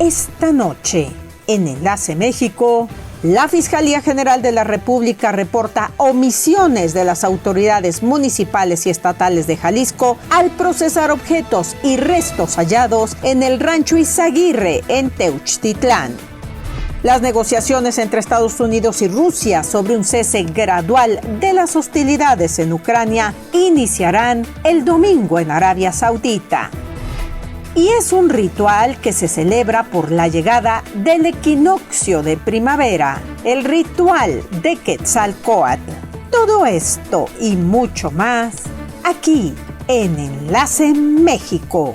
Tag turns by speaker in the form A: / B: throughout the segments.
A: Esta noche, en Enlace México, la Fiscalía General de la República reporta omisiones de las autoridades municipales y estatales de Jalisco al procesar objetos y restos hallados en el rancho Izaguirre, en Teuchtitlán. Las negociaciones entre Estados Unidos y Rusia sobre un cese gradual de las hostilidades en Ucrania iniciarán el domingo en Arabia Saudita. Y es un ritual que se celebra por la llegada del equinoccio de primavera, el ritual de Quetzalcóatl. Todo esto y mucho más aquí en Enlace México.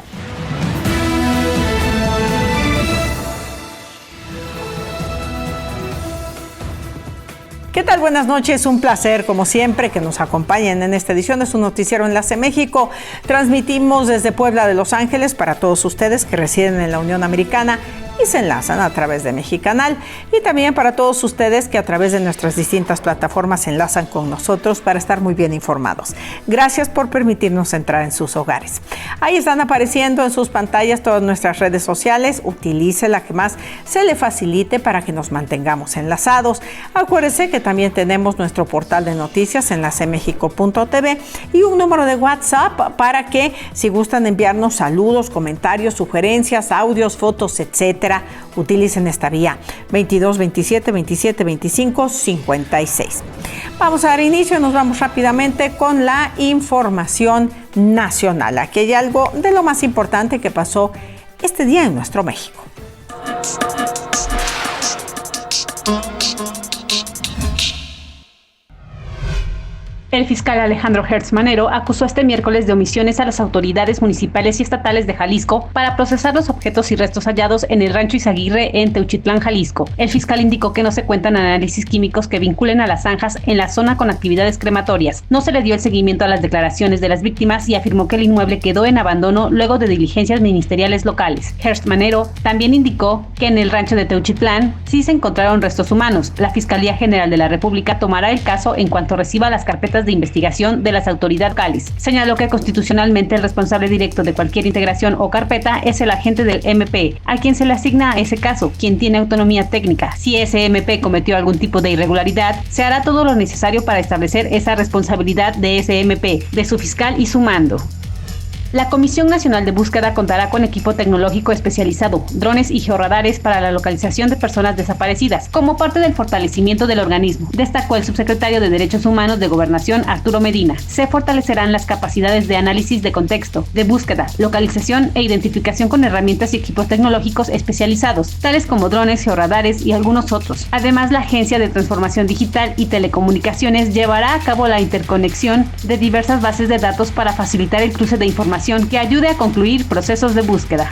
A: ¿Qué tal? Buenas noches, un placer como siempre que nos acompañen en esta edición de su noticiero Enlace México. Transmitimos desde Puebla de Los Ángeles para todos ustedes que residen en la Unión Americana y se enlazan a través de Mexicanal, y también para todos ustedes que a través de nuestras distintas plataformas se enlazan con nosotros para estar muy bien informados. Gracias por permitirnos entrar en sus hogares. Ahí están apareciendo en sus pantallas todas nuestras redes sociales. Utilice la que más se le facilite para que nos mantengamos enlazados. Acuérdese que también tenemos nuestro portal de noticias enlacemexico.tv y un número de WhatsApp para que, si gustan enviarnos saludos, comentarios, sugerencias, audios, fotos, etcétera, utilicen esta vía 22 27 27 25 56. Vamos a dar inicio, nos vamos rápidamente con la información nacional. Aquí hay algo de lo más importante que pasó este día en nuestro México.
B: El fiscal Alejandro Hertz Manero acusó este miércoles de omisiones a las autoridades municipales y estatales de Jalisco para procesar los objetos y restos hallados en el rancho Izaguirre en Teuchtitlán, Jalisco. El fiscal indicó que no se cuentan análisis químicos que vinculen a las zanjas en la zona con actividades crematorias. No se le dio el seguimiento a las declaraciones de las víctimas y afirmó que el inmueble quedó en abandono luego de diligencias ministeriales locales. Hertz Manero también indicó que en el rancho de Teuchtitlán sí se encontraron restos humanos. La Fiscalía General de la República tomará el caso en cuanto reciba las carpetas de investigación de las autoridades locales. Señaló que constitucionalmente el responsable directo de cualquier integración o carpeta es el agente del MP, a quien se le asigna a ese caso, quien tiene autonomía técnica. Si ese MP cometió algún tipo de irregularidad, se hará todo lo necesario para establecer esa responsabilidad de ese MP, de su fiscal y su mando. La Comisión Nacional de Búsqueda contará con equipo tecnológico especializado, drones y georradares para la localización de personas desaparecidas, como parte del fortalecimiento del organismo, destacó el subsecretario de Derechos Humanos de Gobernación, Arturo Medina. Se fortalecerán las capacidades de análisis de contexto, de búsqueda, localización e identificación con herramientas y equipos tecnológicos especializados, tales como drones, georradares y algunos otros. Además, la Agencia de Transformación Digital y Telecomunicaciones llevará a cabo la interconexión de diversas bases de datos para facilitar el cruce de información que ayude a concluir procesos de búsqueda.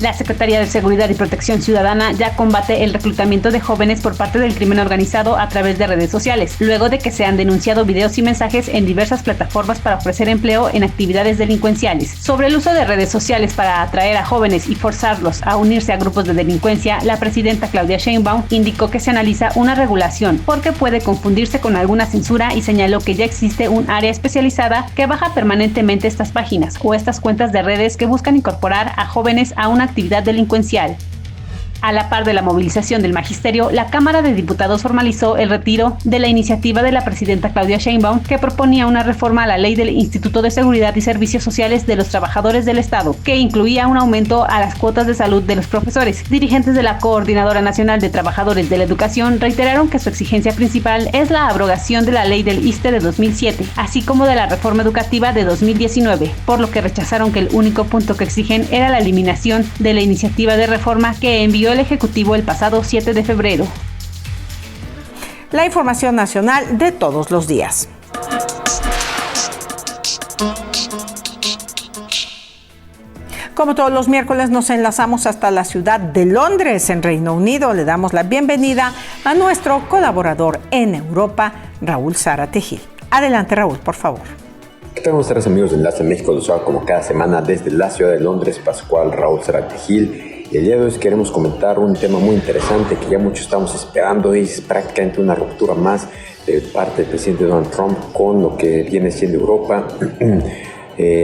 B: La Secretaría de Seguridad y Protección Ciudadana ya combate el reclutamiento de jóvenes por parte del crimen organizado a través de redes sociales, luego de que se han denunciado videos y mensajes en diversas plataformas para ofrecer empleo en actividades delincuenciales. Sobre el uso de redes sociales para atraer a jóvenes y forzarlos a unirse a grupos de delincuencia, la presidenta Claudia Sheinbaum indicó que se analiza una regulación porque puede confundirse con alguna censura y señaló que ya existe un área especializada que baja permanentemente estas páginas o estas cuentas de redes que buscan incorporar a jóvenes a una actividad delincuencial. A la par de la movilización del magisterio, la Cámara de Diputados formalizó el retiro de la iniciativa de la presidenta Claudia Sheinbaum que proponía una reforma a la ley del Instituto de Seguridad y Servicios Sociales de los Trabajadores del Estado, que incluía un aumento a las cuotas de salud de los profesores. Dirigentes de la Coordinadora Nacional de Trabajadores de la Educación reiteraron que su exigencia principal es la abrogación de la ley del ISSSTE de 2007, así como de la reforma educativa de 2019, por lo que rechazaron que el único punto que exigen era la eliminación de la iniciativa de reforma que envió el Ejecutivo el pasado 7 de febrero.
A: La información nacional de todos los días. Como todos los miércoles nos enlazamos hasta la ciudad de Londres, en Reino Unido. Le damos la bienvenida a nuestro colaborador en Europa, Raúl Zárate Gil. Adelante, Raúl, por favor.
C: ¿Qué tal, nuestros amigos de Enlace México? Los hago como cada semana desde la ciudad de Londres, Pascual Raúl Zárate Gil. Y el día de hoy queremos comentar un tema muy interesante que ya muchos estamos esperando, y es prácticamente una ruptura más de parte del presidente Donald Trump con lo que viene siendo Europa.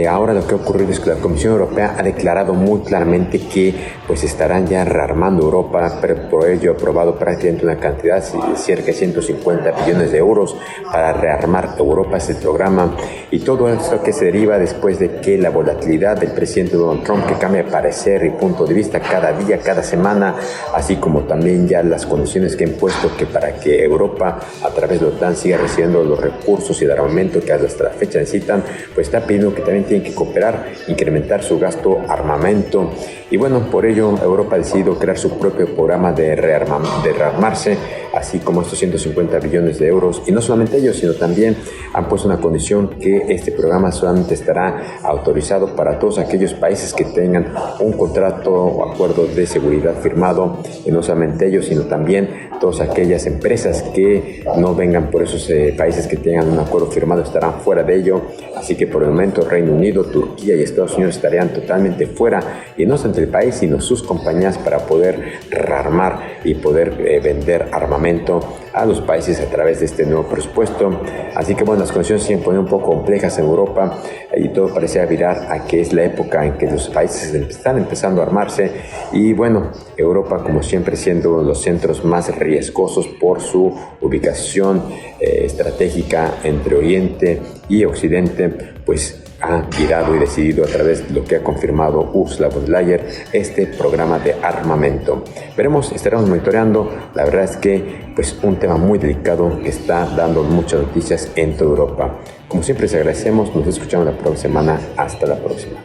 C: ahora lo que ha ocurrido es que la Comisión Europea ha declarado muy claramente que pues estarán ya rearmando Europa, pero por ello ha aprobado prácticamente una cantidad de cerca de 150 billones de euros para rearmar Europa, es el programa, y todo esto que se deriva después de que la volatilidad del presidente Donald Trump, que cambia de parecer y punto de vista cada día, cada semana, así como también ya las condiciones que ha impuesto que para que Europa a través de la OTAN siga recibiendo los recursos y el armamento que hasta la fecha necesitan, pues está pidiendo que también tienen que cooperar, incrementar su gasto armamento, y bueno, por ello Europa ha decidido crear su propio programa de rearmarse, así como estos 150 billones de euros, y no solamente ellos, sino también han puesto una condición que este programa solamente estará autorizado para todos aquellos países que tengan un contrato o acuerdo de seguridad firmado, y no solamente ellos, sino también todas aquellas empresas que no vengan por esos países que tengan un acuerdo firmado estarán fuera de ello, así que por el momento Reino Unido, Turquía y Estados Unidos estarían totalmente fuera, y no solamente el país, sino sus compañías, para poder rearmar y poder vender armamento a los países a través de este nuevo presupuesto. Así que bueno, las condiciones se ponen un poco complejas en Europa y todo parecía virar a que es la época en que los países están empezando a armarse, y bueno, Europa como siempre siendo uno de los centros más riesgosos por su ubicación estratégica entre Oriente y Occidente, pues ha virado y decidido a través de lo que ha confirmado Ursula von der Leyen este programa de armamento. Veremos, estaremos monitoreando. La verdad es que pues un tema muy delicado que está dando muchas noticias en toda Europa. Como siempre les agradecemos, nos escuchamos la próxima semana. Hasta la próxima.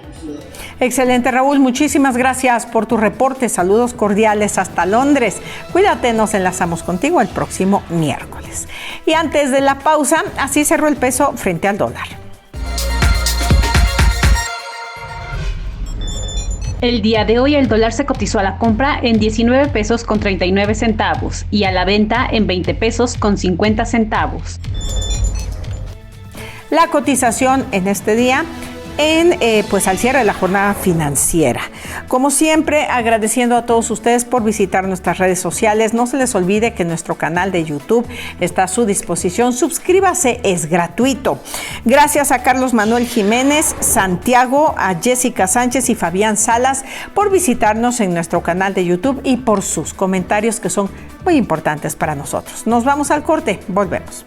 A: Excelente, Raúl, muchísimas gracias por tu reporte. Saludos cordiales hasta Londres. Cuídate, nos enlazamos contigo el próximo miércoles. Y antes de la pausa, así cerró el peso frente al dólar.
B: El día de hoy el dólar se cotizó a la compra en 19 pesos con 39 centavos y a la venta en 20 pesos con 50 centavos.
A: La cotización en este día pues al cierre de la jornada financiera. Como siempre, agradeciendo a todos ustedes por visitar nuestras redes sociales. No se les olvide que nuestro canal de YouTube está a su disposición. Suscríbase, es gratuito. Gracias a Carlos Manuel Jiménez, Santiago, a Jessica Sánchez y Fabián Salas por visitarnos en nuestro canal de YouTube y por sus comentarios que son muy importantes para nosotros. Nos vamos al corte, volvemos.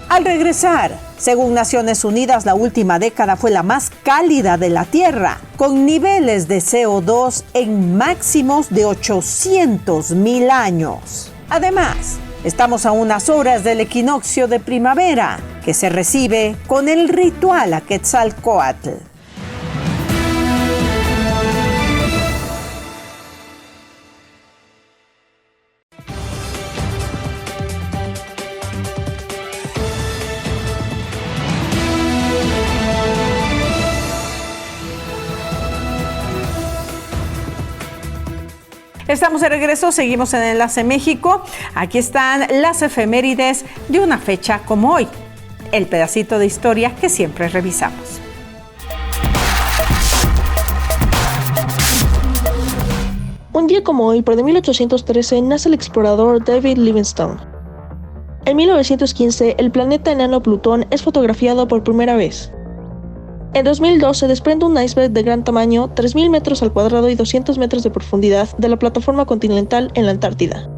A: Al regresar, según Naciones Unidas, la última década fue la más cálida de la Tierra, con niveles de CO2 en máximos de 800,000 años. Además, estamos a unas horas del equinoccio de primavera, que se recibe con el ritual a Quetzalcóatl. Estamos de regreso, seguimos en Enlace México. Aquí están las efemérides de una fecha como hoy. El pedacito de historia que siempre revisamos.
D: Un día como hoy, pero de 1813, nace el explorador David Livingstone. En 1915, el planeta enano Plutón es fotografiado por primera vez. En 2002 se desprende un iceberg de gran tamaño, 3.000 metros al cuadrado y 200 metros de profundidad, de la plataforma continental en la Antártida.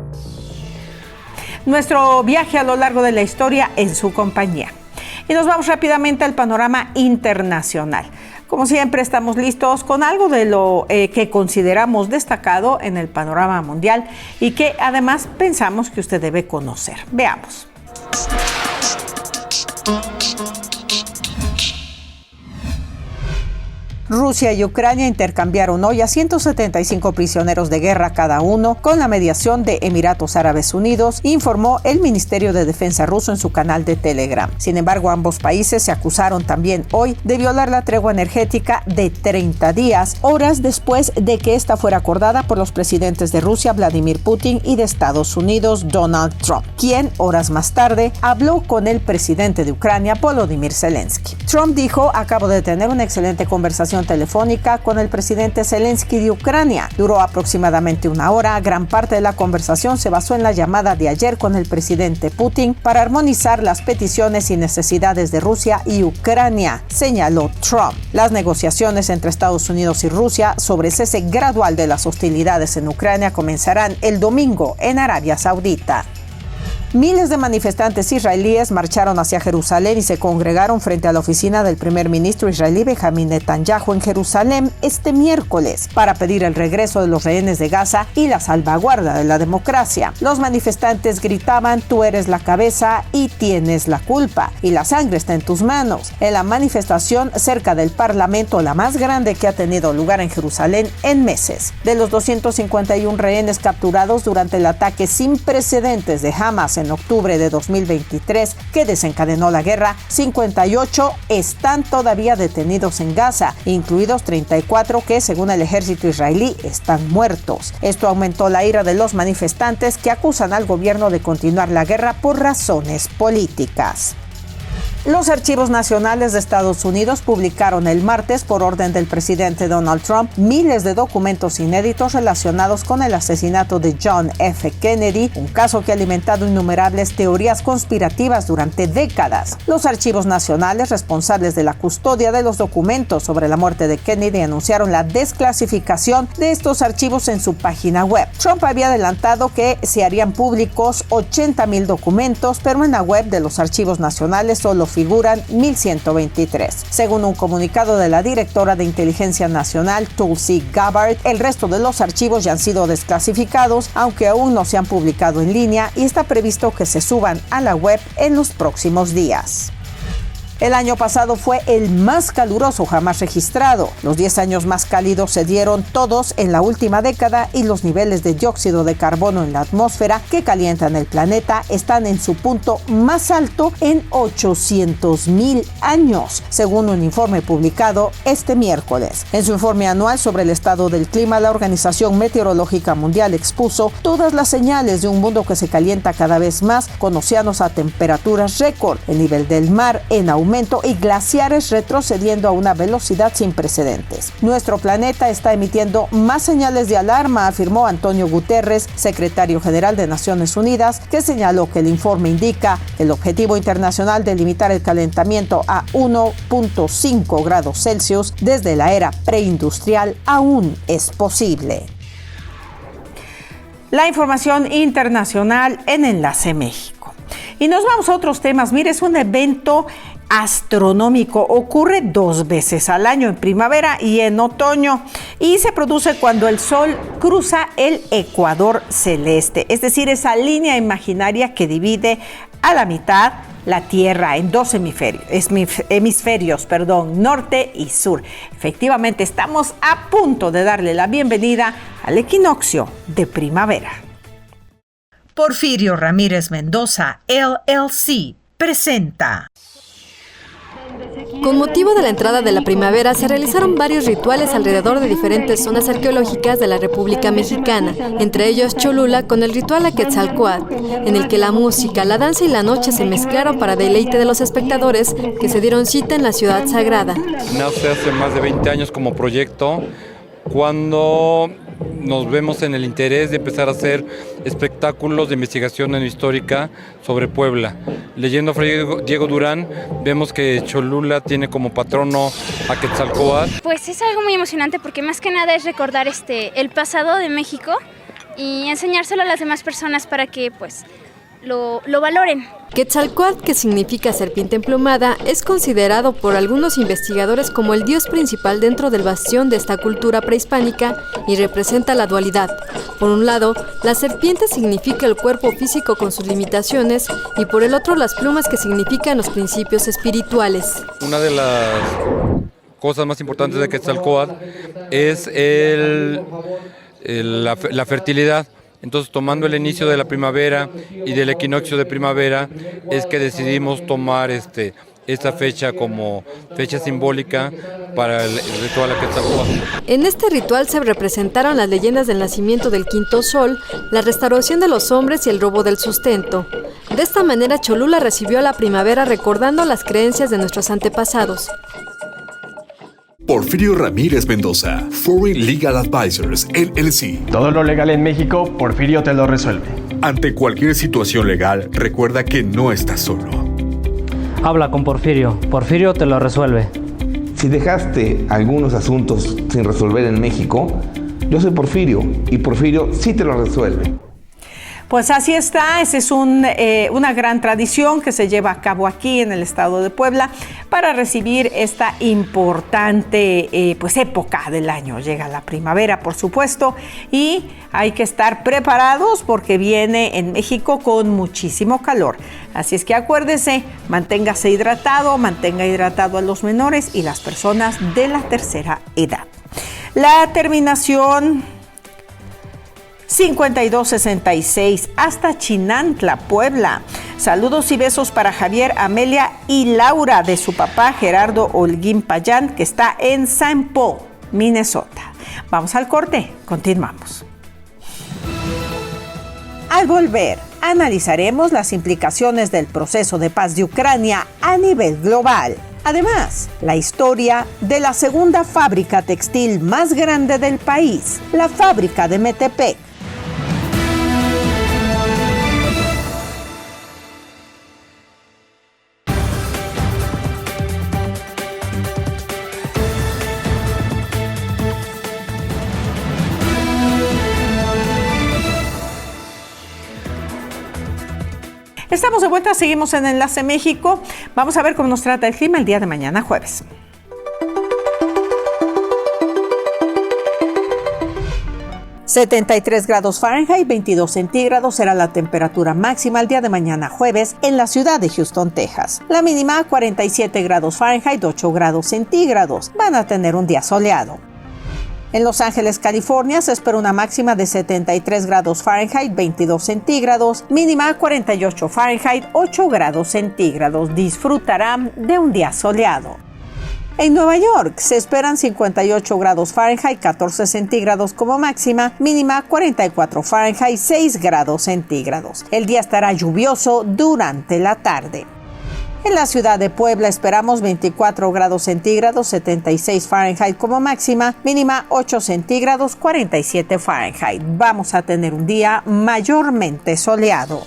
A: Nuestro viaje a lo largo de la historia en su compañía. Y nos vamos rápidamente al panorama internacional. Como siempre, estamos listos con algo de lo que consideramos destacado en el panorama mundial y que además pensamos que usted debe conocer. Veamos. Rusia y Ucrania intercambiaron hoy a 175 prisioneros de guerra cada uno con la mediación de Emiratos Árabes Unidos, informó el Ministerio de Defensa ruso en su canal de Telegram. Sin embargo, ambos países se acusaron también hoy de violar la tregua energética de 30 días, horas después de que esta fuera acordada por los presidentes de Rusia, Vladimir Putin, y de Estados Unidos, Donald Trump, quien horas más tarde habló con el presidente de Ucrania, Volodymyr Zelensky. Trump dijo: acabo de tener una excelente conversación conversación telefónica con el presidente Zelensky de Ucrania. Duró aproximadamente una hora. Gran parte de la conversación se basó en la llamada de ayer con el presidente Putin para armonizar las peticiones y necesidades de Rusia y Ucrania, señaló Trump. Las negociaciones entre Estados Unidos y Rusia sobre cese gradual de las hostilidades en Ucrania comenzarán el domingo en Arabia Saudita. Miles de manifestantes israelíes marcharon hacia Jerusalén y se congregaron frente a la oficina del primer ministro israelí Benjamín Netanyahu en Jerusalén este miércoles para pedir el regreso de los rehenes de Gaza y la salvaguarda de la democracia. Los manifestantes gritaban: "Tú eres la cabeza y tienes la culpa, y la sangre está en tus manos", en la manifestación cerca del Parlamento, la más grande que ha tenido lugar en Jerusalén en meses. De los 251 rehenes capturados durante el ataque sin precedentes de Hamas en octubre de 2023 que desencadenó la guerra, 58 están todavía detenidos en Gaza, incluidos 34 que, según el ejército israelí, están muertos. Esto aumentó la ira de los manifestantes que acusan al gobierno de continuar la guerra por razones políticas. Los archivos nacionales de Estados Unidos publicaron el martes, por orden del presidente Donald Trump, miles de documentos inéditos relacionados con el asesinato de John F. Kennedy, un caso que ha alimentado innumerables teorías conspirativas durante décadas. Los archivos nacionales responsables de la custodia de los documentos sobre la muerte de Kennedy anunciaron la desclasificación de estos archivos en su página web. Trump había adelantado que se harían públicos 80,000 documentos, pero en la web de los archivos nacionales solo figuran 1,123. Según un comunicado de la directora de Inteligencia Nacional, Tulsi Gabbard, el resto de los archivos ya han sido desclasificados, aunque aún no se han publicado en línea, y está previsto que se suban a la web en los próximos días. El año pasado fue el más caluroso jamás registrado. Los 10 años más cálidos se dieron todos en la última década y los niveles de dióxido de carbono en la atmósfera que calientan el planeta están en su punto más alto en 800,000 años, según un informe publicado este miércoles. En su informe anual sobre el estado del clima, la Organización Meteorológica Mundial expuso todas las señales de un mundo que se calienta cada vez más, con océanos a temperaturas récord, el nivel del mar en aumento y glaciares retrocediendo a una velocidad sin precedentes. Nuestro planeta está emitiendo más señales de alarma, afirmó Antonio Guterres, secretario general de Naciones Unidas, que señaló que el informe indica que el objetivo internacional de limitar el calentamiento a 1.5 grados Celsius desde la era preindustrial aún es posible. La información internacional en Enlace México. Y nos vamos a otros temas. Mire, es un evento astronómico. Ocurre 2 veces al año, en primavera y en otoño, y se produce cuando el Sol cruza el ecuador celeste, es decir, esa línea imaginaria que divide a la mitad la Tierra en 2 hemisferios, norte y sur. Efectivamente, estamos a punto de darle la bienvenida al equinoccio de primavera. Porfirio Ramírez Mendoza, LLC, presenta.
E: Con motivo de la entrada de la primavera, se realizaron varios rituales alrededor de diferentes zonas arqueológicas de la República Mexicana, entre ellos Cholula con el ritual a Quetzalcóatl, en el que la música, la danza y la noche se mezclaron para deleite de los espectadores que se dieron cita en la ciudad sagrada.
F: Nace hace más de 20 años como proyecto, cuando nos vemos en el interés de empezar a hacer espectáculos de investigación histórica sobre Puebla. Leyendo a Fray Diego Durán, vemos que Cholula tiene como patrono a Quetzalcóatl.
G: Pues es algo muy emocionante porque más que nada es recordar el pasado de México y enseñárselo a las demás personas para que pues lo valoren.
E: Quetzalcóatl, que significa serpiente emplumada, es considerado por algunos investigadores como el dios principal dentro del bastión de esta cultura prehispánica y representa la dualidad. Por un lado, la serpiente significa el cuerpo físico con sus limitaciones y por el otro las plumas que significan los principios espirituales.
F: Una de las cosas más importantes de Quetzalcóatl es la fertilidad. Entonces, tomando el inicio de la primavera y del equinoccio de primavera, es que decidimos tomar esta fecha como fecha simbólica para el ritual a Quetzalcóatl.
E: En este ritual se representaron las leyendas del nacimiento del quinto sol, la restauración de los hombres y el robo del sustento. De esta manera, Cholula recibió la primavera recordando las creencias de nuestros antepasados.
H: Porfirio Ramírez Mendoza, Foreign Legal Advisors, LLC.
I: Todo lo legal en México, Porfirio te lo resuelve.
H: Ante cualquier situación legal, recuerda que no estás solo.
J: Habla con Porfirio. Porfirio te lo resuelve.
K: Si dejaste algunos asuntos sin resolver en México, yo soy Porfirio y Porfirio sí te lo resuelve.
A: Pues así está, esa es una gran tradición que se lleva a cabo aquí en el estado de Puebla para recibir esta importante época del año. Llega la primavera, por supuesto, y hay que estar preparados porque viene en México con muchísimo calor. Así es que acuérdese, manténgase hidratado, mantenga hidratado a los menores y las personas de la tercera edad. La terminación 5266 hasta Chinantla, Puebla. Saludos y besos para Javier, Amelia y Laura de su papá Gerardo Holguín Payán, que está en St. Paul, Minnesota. Vamos al corte, continuamos. Al volver, analizaremos las implicaciones del proceso de paz de Ucrania a nivel global. Además, la historia de la segunda fábrica textil más grande del país, la fábrica de Metepec. Estamos de vuelta, seguimos en Enlace México. Vamos a ver cómo nos trata el clima el día de mañana, jueves. ...73 grados Fahrenheit, 22 centígrados será la temperatura máxima el día de mañana jueves en la ciudad de Houston, Texas. La mínima 47 grados Fahrenheit, 8 grados centígrados. Van a tener un día soleado. En Los Ángeles, California, se espera una máxima de 73 grados Fahrenheit, 22 centígrados, mínima 48 Fahrenheit, 8 grados centígrados. Disfrutarán de un día soleado. En Nueva York se esperan 58 grados Fahrenheit, 14 centígrados como máxima, mínima 44 Fahrenheit, 6 grados centígrados. El día estará lluvioso durante la tarde. En la ciudad de Puebla esperamos 24 grados centígrados, 76 Fahrenheit como máxima, mínima 8 centígrados, 47 Fahrenheit. Vamos a tener un día mayormente soleado.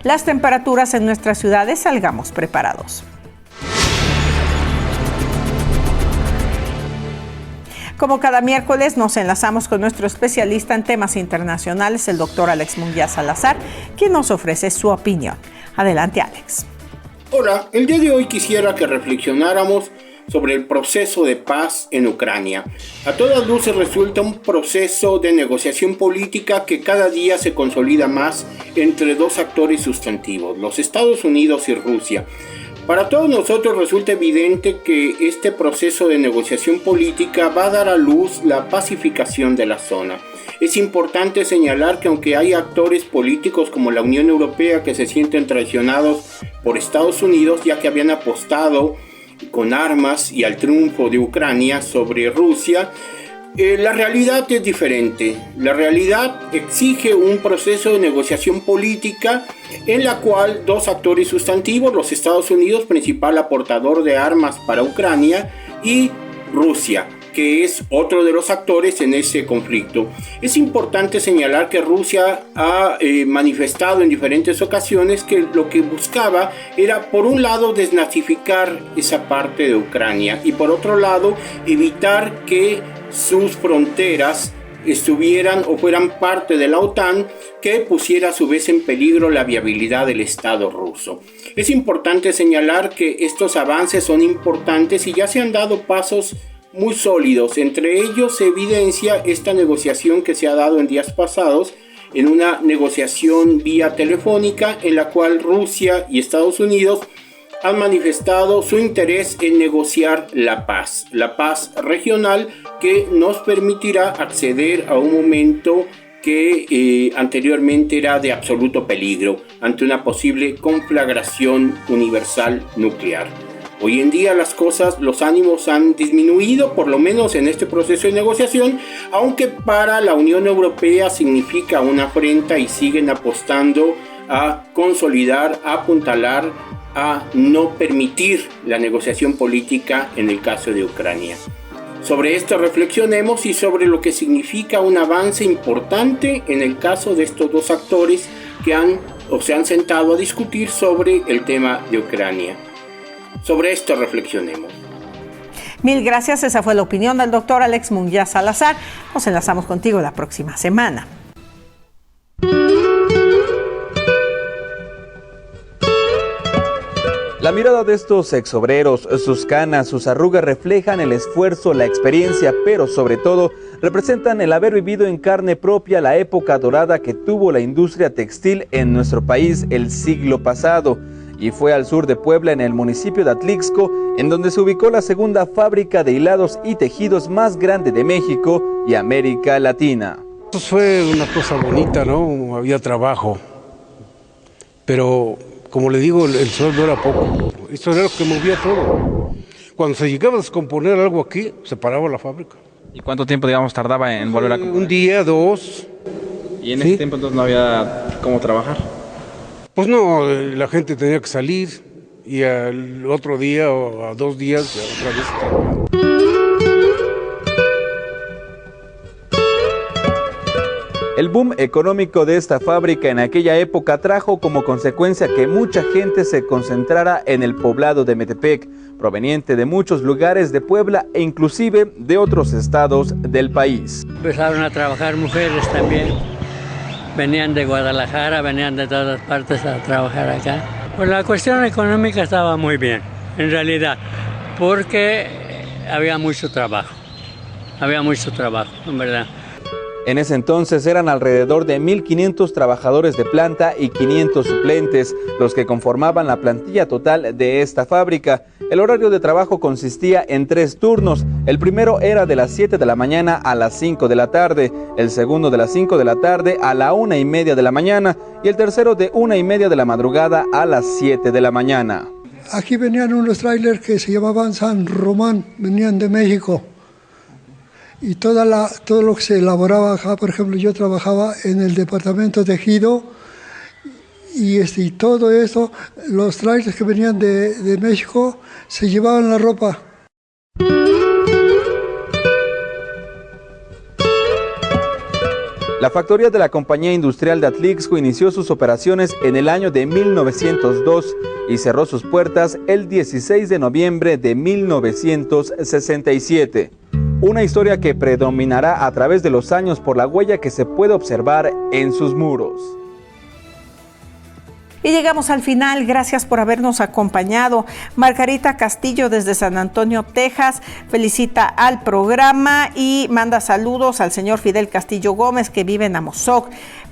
A: Las temperaturas en nuestras ciudades, salgamos preparados. Como cada miércoles nos enlazamos con nuestro especialista en temas internacionales, el doctor Alex Munguía Salazar, quien nos ofrece su opinión. Adelante, Alex.
L: Hola, el día de hoy quisiera que reflexionáramos sobre el proceso de paz en Ucrania. A todas luces resulta un proceso de negociación política que cada día se consolida más entre dos actores sustantivos, los Estados Unidos y Rusia. Para todos nosotros resulta evidente que este proceso de negociación política va a dar a luz la pacificación de la zona. Es importante señalar que aunque hay actores políticos como la Unión Europea que se sienten traicionados por Estados Unidos, ya que habían apostado con armas y al triunfo de Ucrania sobre Rusia, la realidad es diferente. La realidad exige un proceso de negociación política en la cual dos actores sustantivos, los Estados Unidos, principal aportador de armas para Ucrania, y Rusia, que es otro de los actores en ese conflicto. Es importante señalar que Rusia ha manifestado en diferentes ocasiones que lo que buscaba era, por un lado, desnazificar esa parte de Ucrania y, por otro lado, evitar que sus fronteras estuvieran o fueran parte de la OTAN, que pusiera a su vez en peligro la viabilidad del Estado ruso. Es importante señalar que estos avances son importantes y ya se han dado pasos muy sólidos. Entre ellos se evidencia esta negociación que se ha dado en días pasados, en una negociación vía telefónica en la cual Rusia y Estados Unidos han manifestado su interés en negociar la paz regional que nos permitirá acceder a un momento que anteriormente era de absoluto peligro ante una posible conflagración universal nuclear. Hoy en día los ánimos han disminuido, por lo menos en este proceso de negociación, aunque para la Unión Europea significa una afrenta y siguen apostando a consolidar, a apuntalar a no permitir la negociación política en el caso de Ucrania. Sobre esto reflexionemos y sobre lo que significa un avance importante en el caso de estos dos actores que se han sentado a discutir sobre el tema de Ucrania. Sobre esto reflexionemos.
A: Mil gracias, esa fue la opinión del doctor Alex Munguía Salazar. Nos enlazamos contigo la próxima semana.
M: La mirada de estos exobreros, sus canas, sus arrugas reflejan el esfuerzo, la experiencia, pero sobre todo representan el haber vivido en carne propia la época dorada que tuvo la industria textil en nuestro país el siglo pasado. Y fue al sur de Puebla, en el municipio de Atlixco, en donde se ubicó la segunda fábrica de hilados y tejidos más grande de México y América Latina.
N: Pues fue una cosa bonita, ¿no? Había trabajo, pero como le digo, el sueldo era poco. Esto era lo que movía todo. Cuando se llegaba a descomponer algo aquí, se paraba la fábrica.
O: ¿Y cuánto tiempo, digamos, tardaba en volver a componer?
N: Un día, dos.
O: ¿Y en ese tiempo entonces no había cómo trabajar?
N: Pues no, la gente tenía que salir y al otro día o a 2 días otra vez trabajar.
M: El boom económico de esta fábrica en aquella época trajo como consecuencia que mucha gente se concentrara en el poblado de Metepec, proveniente de muchos lugares de Puebla e inclusive de otros estados del país.
P: Empezaron a trabajar mujeres también, venían de Guadalajara, venían de todas partes a trabajar acá. Pues la cuestión económica estaba muy bien, en realidad, porque había mucho trabajo, en verdad.
M: En ese entonces eran alrededor de 1,500 trabajadores de planta y 500 suplentes, los que conformaban la plantilla total de esta fábrica. El horario de trabajo consistía en 3 turnos. El primero era de las 7 de la mañana a las 5 de la tarde, el segundo de las 5 de la tarde a la 1:30 de la mañana y el tercero de 1:30 de la madrugada a las 7 de la mañana.
Q: Aquí venían unos trailers que se llamaban San Román, venían de México. Y todo lo que se elaboraba acá, por ejemplo, yo trabajaba en el departamento tejido y todo eso, los trailers que venían de México se llevaban la ropa.
M: La factoría de la Compañía Industrial de Atlixco inició sus operaciones en el año de 1902 y cerró sus puertas el 16 de noviembre de 1967. Una historia que predominará a través de los años por la huella que se puede observar en sus muros.
A: Y llegamos al final, gracias por habernos acompañado. Margarita Castillo desde San Antonio, Texas, felicita al programa y manda saludos al señor Fidel Castillo Gómez, que vive en Amozoc.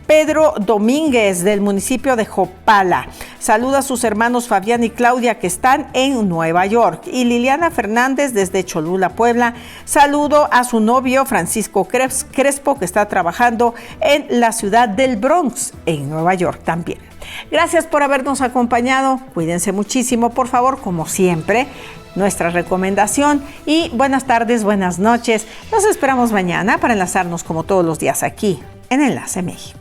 A: Pedro Domínguez del municipio de Jopala saluda a sus hermanos Fabián y Claudia, que están en Nueva York. Y Liliana Fernández desde Cholula, Puebla, saludo a su novio Francisco Crespo, que está trabajando en la ciudad del Bronx, en Nueva York también. Gracias por habernos acompañado, cuídense muchísimo, por favor, como siempre, nuestra recomendación y buenas tardes, buenas noches. Nos esperamos mañana para enlazarnos como todos los días aquí en Enlace México.